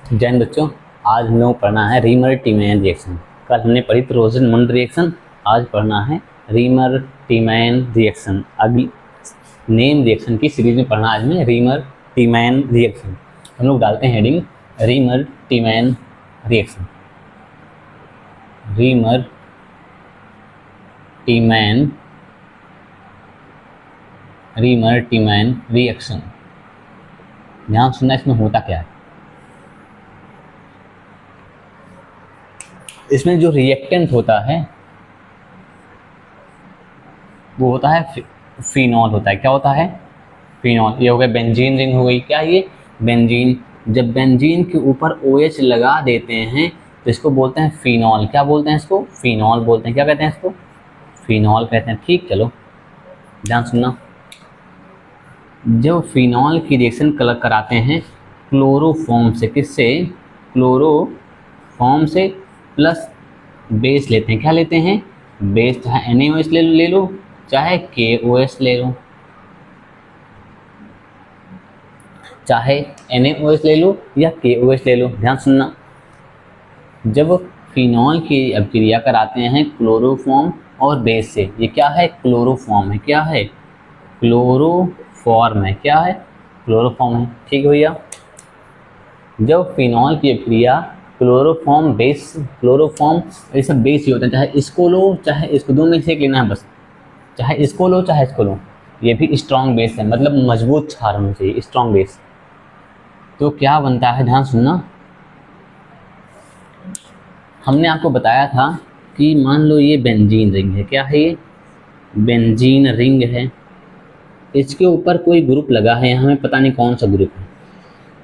जैन बच्चों, आज हम लोग पढ़ना है रीमर टीमैन रिएक्शन। कल हमने पढ़ी थी रोजन-मुंड रिएक्शन, आज पढ़ना है रीमर टीमैन रिएक्शन। अगली नेम रिएक्शन की सीरीज में पढ़ना आज में रीमर टीमैन रिएक्शन। हम लोग डालते हैं heading Reimer Tiemann reaction. Reimer Tiemann reaction. ध्यान सुनना, इसमें होता क्या है। इसमें जो रिएक्टेंट होता है वो होता है फिनॉल होता है। क्या होता है? फिनॉल। ये हो गया बेंजीन रिंग हो गई। क्या ये? बेंजीन। जब बेंजीन के ऊपर OH लगा देते हैं तो इसको बोलते हैं फिनॉल। क्या बोलते हैं इसको? फिनॉल बोलते हैं। क्या कहते हैं इसको? फिनॉल कहते हैं। ठीक, चलो ध्यान सुनना। जब फिनॉल की रिएक्शन कलर कराते हैं क्लोरोफॉर्म से, किससे? क्लोरोफॉर्म से प्लस बेस लेते हैं। क्या लेते हैं? बेस। चाहे NaOH ले लो चाहे KOH ले लो, चाहे NaOH ले लो या KOH ले लो। ध्यान सुनना, जब फिनॉल की अभिक्रिया कराते हैं क्लोरोफॉर्म और बेस से, ये क्या है? क्लोरोफॉर्म है। क्या है? क्लोरोफॉर्म है। क्या है? क्लोरोफॉर्म है। ठीक है भैया। जब फिनॉल की अभिक्रिया क्लोरोफॉर्म ये सब बेस ही होता है, चाहे इसको लो चाहे इसको, दो में से एक लेना है बस। चाहे इसको लो चाहे इसको लो, ये भी स्ट्रॉन्ग बेस है, मतलब मजबूत क्षार होना चाहिए, स्ट्रॉन्ग बेस। तो क्या बनता है, ध्यान सुनना। हमने आपको बताया था कि मान लो ये बेंजीन रिंग है। क्या है ये? बेंजीन रिंग है। इसके ऊपर कोई ग्रुप लगा है, यहाँ हमें पता नहीं कौन सा ग्रुप है।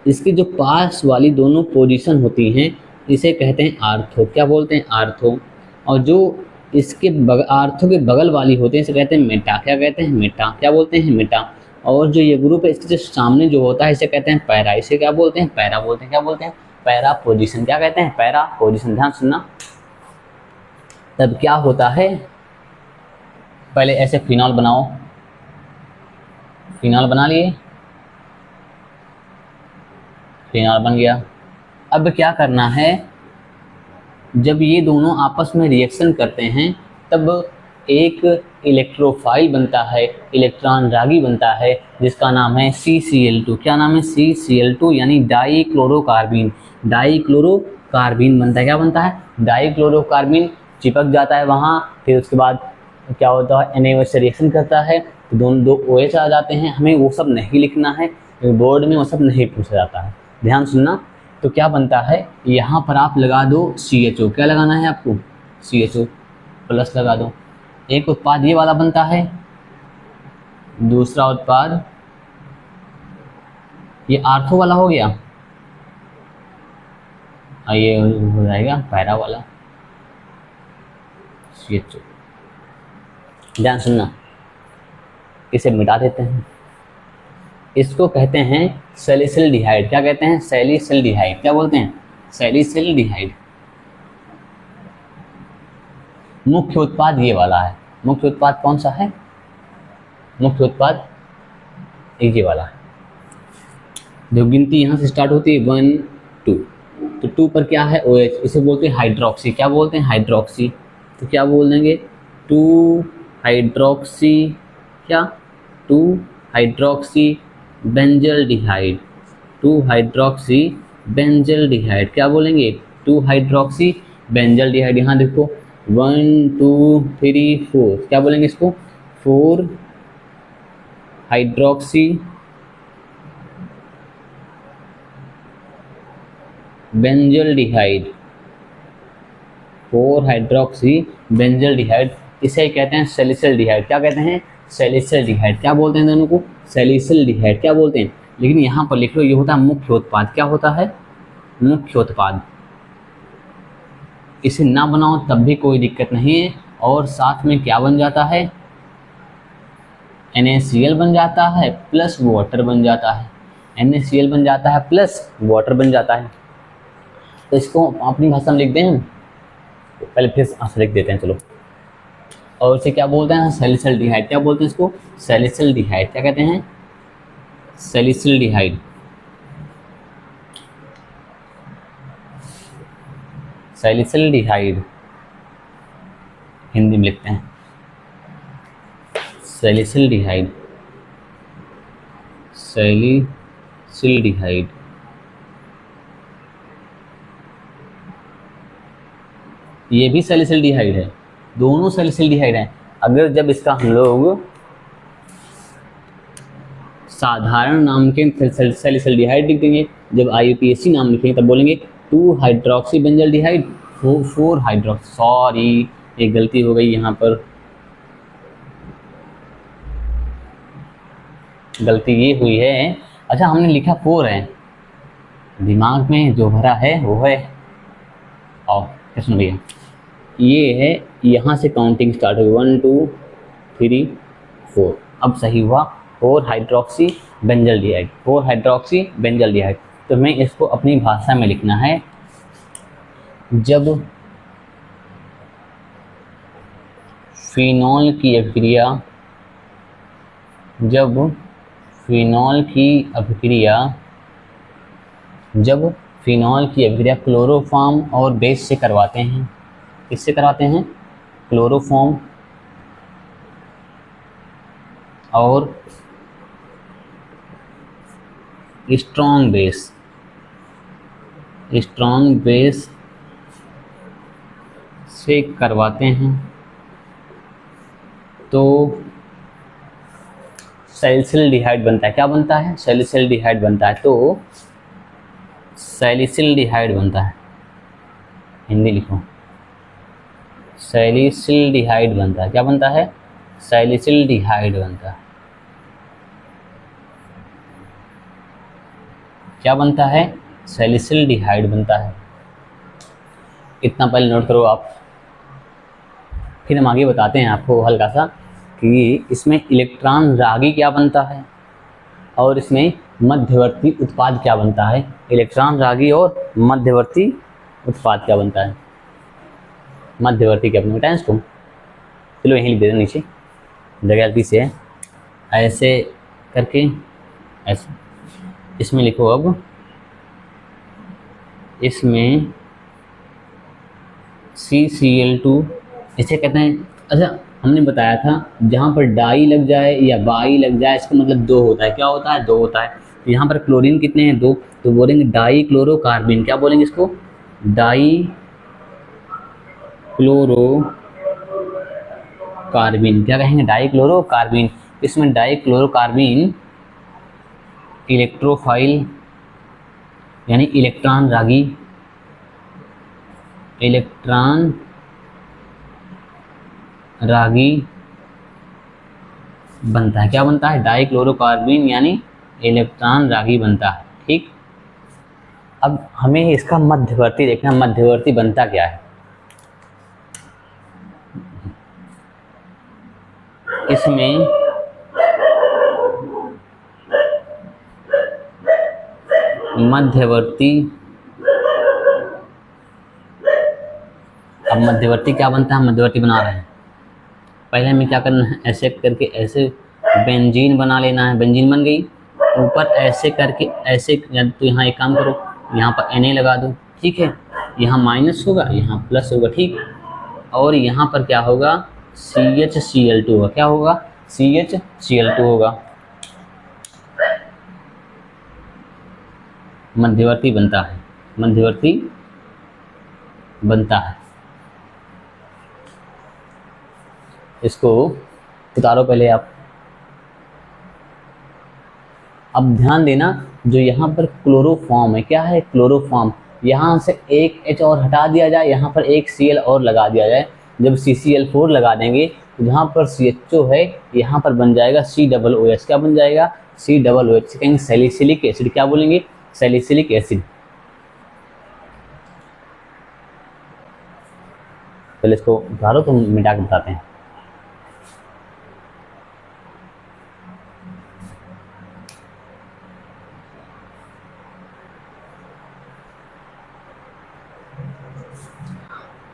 इसकी जो पास वाली दोनों पोजीशन होती हैं इसे कहते हैं आर्थो। क्या बोलते हैं? आर्थो। और जो इसके आर्थो के बगल वाली होते हैं इसे कहते हैं मेटा। क्या कहते हैं? मेटा। क्या बोलते हैं? मेटा। और जो ये ग्रुप है इसके जो सामने जो होता है इसे कहते हैं पैरा। इसे क्या बोलते हैं? पैरा बोलते हैं। क्या बोलते हैं? Para position. क्या कहते हैं? Para position. ध्यान सुनना। तब क्या होता है, पहले ऐसे फिनॉल बनाओ। फिनॉल बना लिए, फिनॉल बन गया। अब क्या करना है, जब ये दोनों आपस में रिएक्शन करते हैं तब एक इलेक्ट्रोफाइल बनता है, इलेक्ट्रॉन रागी बनता है, जिसका नाम है CCl2। क्या नाम है? CCl2 यानी डाईक्लोरोकार्बीन। डाईक्लोरोकार्बीन बनता है। क्या बनता है? डाईक्लोरोकार्बीन। चिपक जाता है वहाँ, फिर उसके बाद क्या होता है, NaOH से रिएक्शन करता है तो दोनों दो OH आ जाते हैं। हमें वो सब नहीं लिखना है, बोर्ड में वो सब नहीं पूछा जाता है। ध्यान सुनना। तो क्या बनता है, यहाँ पर आप लगा दो CHO। क्या लगाना है आपको? CHO प्लस लगा दो। एक उत्पाद ये वाला बनता है, दूसरा उत्पाद ये आर्थो वाला हो गया, और ये हो जाएगा पैरा वाला CHO। ध्यान सुनना, इसे मिटा देते हैं। इसको कहते हैं सैलिसिल्डिहाइड। क्या कहते हैं? सैलिसिल्डिहाइड। क्या बोलते हैं? सैलिसिल्डिहाइड। मुख्य उत्पाद ये वाला है। मुख्य उत्पाद कौन सा है? मुख्य उत्पाद ये वाला है। जो गिनती यहाँ से स्टार्ट होती है 1 2, तो 2 पर क्या है? OH। इसे बोलते हैं हाइड्रोक्सी। क्या बोलते हैं? हाइड्रोक्सी। तो क्या बोल देंगे? 2 हाइड्रोक्सी, क्या? 2 हाइड्रोक्सी बेंजल्डिहाइड। 2 hydroxy benzaldehyde. क्या बोलेंगे? 2 हाइड्रोक्सी बेंजल्डिहाइड। यहाँ देखो 1 2 3 4, क्या बोलेंगे इसको? 4 हाइड्रोक्सी बेंजल्डिहाइड। 4 hydroxy benzaldehyde. इसे कहते हैं सैलिसिल्डिहाइड। क्या कहते हैं? सैलिसिल्डिहाइड। क्या बोलते हैं दोनों को? सैलिसिल्डिहाइड। क्या बोलते हैं? लेकिन यहाँ पर लिख लो, ये होता है मुख्य उत्पाद। क्या होता है? मुख्य उत्पाद। इसे ना बनाओ तब भी कोई दिक्कत नहीं है। और साथ में क्या बन जाता है? NaCl बन जाता है प्लस वाटर बन जाता है। NaCl बन जाता है प्लस वाटर बन जाता है। तो इसको अपनी भाषा में लिख दें, पहले फिर लिख देते हैं चलो। और इसे क्या बोलते हैं? सैलिसिल्डिहाइड। क्या बोलते हैं इसको? सैलिसिल्डिहाइड। क्या कहते हैं? सैलिसिल्डिहाइड। सैलिसिल्डिहाइड, हिंदी में लिखते हैं सैलिसिल्डिहाइड, सैलिसिल्डिहाइड। ये भी सैलिसिल्डिहाइड है, दोनों सैलिसिल्डिहाइड हैं। अगर जब इसका हम लोग साधारण नाम के सैलिसिल्डिहाइड लिख देंगे, जब IUPAC नाम लिखेंगे तब बोलेंगे 2 हाइड्रोक्सी बेंजल्डिहाइड 4 हाइड्रोक्सी। सॉरी, एक गलती हो गई यहाँ पर, गलती ये हुई है, अच्छा हमने लिखा 4 है, दिमाग में जो भरा है वो है। और क्या सुन भैया, ये है, यहाँ से काउंटिंग स्टार्ट हुई 1 2 3 4। अब सही हुआ 4 हाइड्रोक्सी बेंजल्डिहाइड, 4 हाइड्रोक्सी बेंजल्डिहाइड। तो हमें इसको अपनी भाषा में लिखना है, जब फिनॉल की अभिक्रिया, जब फिनॉल की अभिक्रिया क्लोरोफॉर्म और बेस से करवाते हैं, किससे करवाते हैं? क्लोरोफॉर्म और स्ट्रॉन्ग बेस से करवाते हैं, तो सैलिसिल्डिहाइड बनता है। क्या बनता है? सैलिसिल्डिहाइड बनता है। तो सैलिसिल्डिहाइड बनता है, हिंदी लिखो, सैलिसिल्डिहाइड बनता है। क्या बनता है? सैलिसिल्डिहाइड बनता है। क्या बनता है? सैलिसिल्डिहाइड बनता है। इतना पहले नोट करो आप, फिर हम आगे बताते हैं आपको हल्का सा कि इसमें इलेक्ट्रॉन रागी क्या बनता है और इसमें मध्यवर्ती उत्पाद क्या बनता है। इलेक्ट्रॉन रागी और मध्यवर्ती उत्पाद क्या बनता है। मध्यवर्ती क्या बनता है इसको, चलो यहीं लिख देते नीचे, जगह गलती से है, ऐसे करके ऐसे इसमें लिखो। अब इसमें CCl2 इसे कहते हैं। अच्छा हमने बताया था जहाँ पर डाई लग जाए या बाई लग जाए इसका मतलब 2 होता है। क्या होता है? 2 होता है। तो यहाँ पर क्लोरीन कितने हैं? 2, तो बोलेंगे डाई क्लोरोकार्बिन। क्या बोलेंगे इसको? डाई क्लोरोकार्बिन। क्या कहेंगे? डाई क्लोरोकार्बिन। इसमें डाई क्लोरोकार्बिन इलेक्ट्रोफाइल यानी इलेक्ट्रॉन रागी बनता है। क्या बनता है? डाई क्लोरोकार्बिन यानी इलेक्ट्रॉन रागी बनता है। ठीक, अब हमें इसका मध्यवर्ती देखना, मध्यवर्ती बनता क्या है। इसमें मध्यवर्ती, अब मध्यवर्ती क्या बनता है? मध्यवर्ती बना रहे हैं, पहले हमें क्या करना है? ऐसे करके ऐसे बेंजीन बना लेना है। बेंजीन बन गई, ऊपर ऐसे करके ऐसे, तो यहाँ एक काम करो, यहाँ पर Na लगा दो। ठीक है, यहाँ माइनस होगा, यहाँ प्लस होगा। ठीक, और यहाँ पर क्या होगा? CHCl2 होगा। क्या होगा? CHCl2 होगा। मध्यवर्ती बनता है, मध्यवर्ती बनता है। इसको उतारो पहले आप। अब ध्यान देना, जो यहाँ पर क्लोरोफॉर्म है, क्या है? क्लोरोफॉर्म। यहाँ से एक H और हटा दिया जाए, यहाँ पर एक Cl और लगा दिया जाए। जब CCl4 लगा देंगे तो जहाँ पर CHO है यहाँ पर बन जाएगा COOH। क्या बन जाएगा? COOH। कहेंगे सैलिसिलिक एसिड। क्या बोलेंगे? Salicylic acid. पहले इसको उतारो तो मिटा के बताते हैं।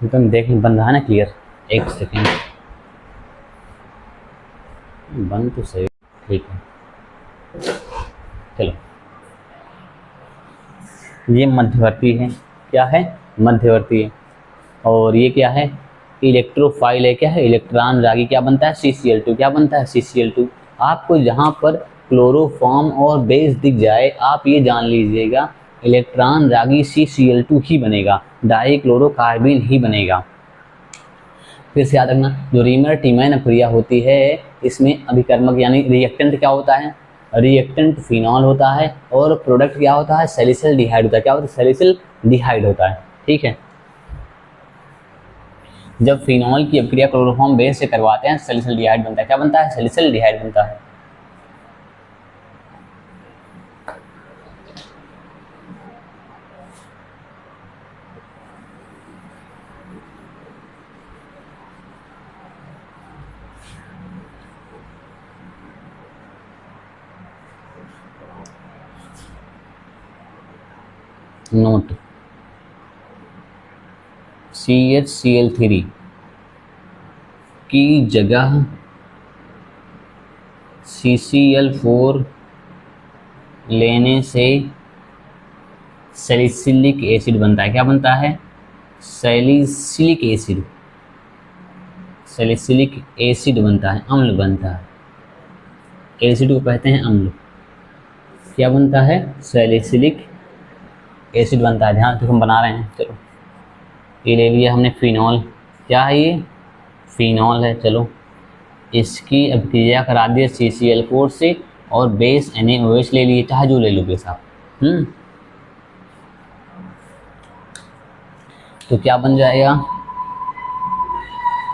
तुम देख बन रहा है ना क्लियर? एक सेकेंड, बन तो सही, ठीक है। चलो, ये मध्यवर्ती है। क्या है? मध्यवर्ती है। और ये क्या है, इलेक्ट्रोफाइल है, क्या है, इलेक्ट्रॉन रागी क्या बनता है, CCl2, क्या बनता है, CCl2। आपको जहाँ पर क्लोरोफॉर्म और बेस दिख जाए आप ये जान लीजिएगा इलेक्ट्रॉन रागी CCl2 ही बनेगा, डाइक्लोरोकार्बन ही बनेगा। फिर से याद रखना, जो रीमर टीमैन अभिक्रिया होती है इसमें अभिकर्मक यानी रिएक्टेंट क्या होता है, रिएक्टेंट फिनॉल होता है और प्रोडक्ट क्या होता है, सैलिसिलडिहाइड होता है। क्या होता है, सैलिसिलडिहाइड होता है। ठीक है, जब फिनॉल की अभिक्रिया क्लोरोफॉर्म बेस से करवाते हैं सैलिसिलडिहाइड बनता है। क्या बनता है, सैलिसिलडिहाइड बनता है। नोट, CHCl3 की जगह CCl4 लेने से सैलिसिलिक एसिड बनता है। क्या बनता है, सैलिसिलिक एसिड, सैलिसिलिक एसिड बनता है, अम्ल बनता है। एसिड को कहते हैं अम्ल। क्या बनता है, सैलिसिलिक एसिड बनता है। ध्यान से हम बना रहे हैं। चलो ये ले लिया हमने फिनॉल, क्या है ये, फिनॉल है। चलो इसकी अभिक्रिया करा दिया CCl4 से और बेस NaOH ले लिए, चाहे जो ले लो बेस आप। तो क्या बन जाएगा,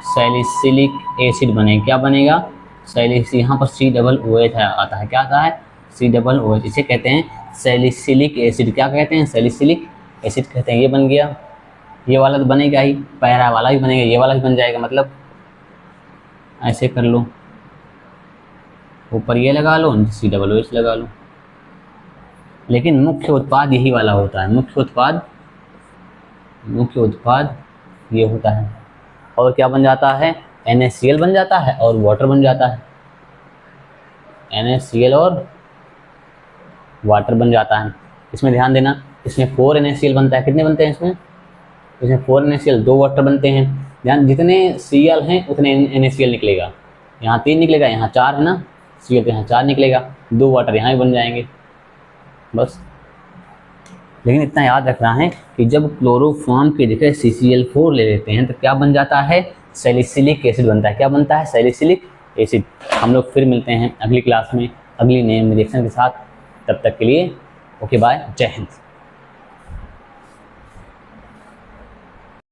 सैलिसिलिक एसिड बनेगा। क्या बनेगा, सैलिस, यहाँ पर COOH आता है। क्या आता है, COOH। इसे कहते हैं सैलिसिलिक एसिड। क्या कहते हैं, सैलिसिलिक एसिड कहते हैं। ये बन गया, ये वाला तो बनेगा ही, पैरा वाला भी बनेगा, ये वाला भी बन जाएगा। मतलब ऐसे कर लो, ऊपर ये लगा लो, COOH लगा लो। लेकिन मुख्य उत्पाद यही वाला होता है, मुख्य उत्पाद ये होता है। और क्या बन जाता है, NaCl बन जाता है और वाटर बन जाता है। NaCl और वाटर बन जाता है। इसमें ध्यान देना, इसमें 4 NaCl बनता है। कितने बनते हैं इसमें 4 NaCl, 2 वाटर बनते हैं। ध्यान, जितने Cl हैं उतने NaCl निकलेगा। यहाँ 3 निकलेगा, यहाँ 4 है ना Cl, तो यहाँ 4 निकलेगा, 2 वाटर यहाँ ही बन जाएंगे बस। लेकिन इतना याद रखना है कि जब क्लोरोफॉर्म की जगह CCl4 ले लेते हैं तो क्या बन जाता है, सैलिसिलिक एसिड बनता है। क्या बनता है, सैलिसिलिक एसिड। हम लोग फिर मिलते हैं अगली क्लास में अगली नए रिएक्शन के साथ। तब तक के लिए ओके बाय, जय हिंद।